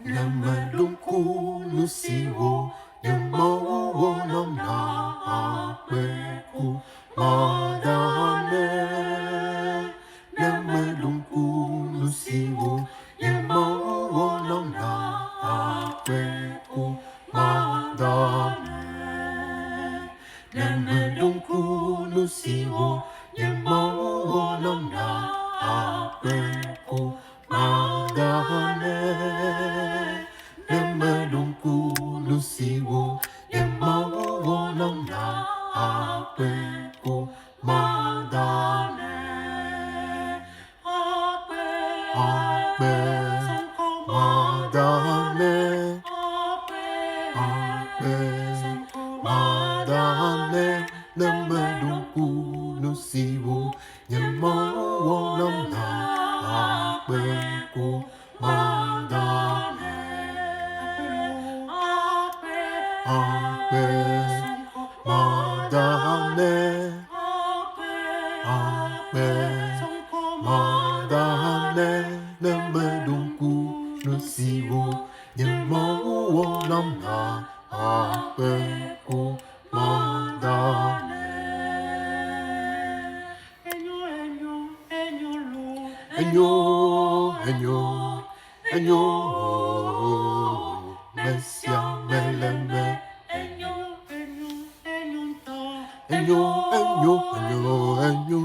Namalungku nusiwo yang mau nam na apeku madane. Namalungku nusiwo yang mau nam na apeku madane. Namalungku nusiwo yang mau nam na apeku madane. Namalungku nusiwo yang mau nam na apeku madane. Ape madane. Ape madane. Namalungku nusiwo yang mau nam na apeku madane. Ape madane. Ape madane. Namalungku nusiwo yang mau nam na apeku madane. Enyo, enyo, enyo, mesia meleme. Enyo, enyo, enyo, enyo, enyo.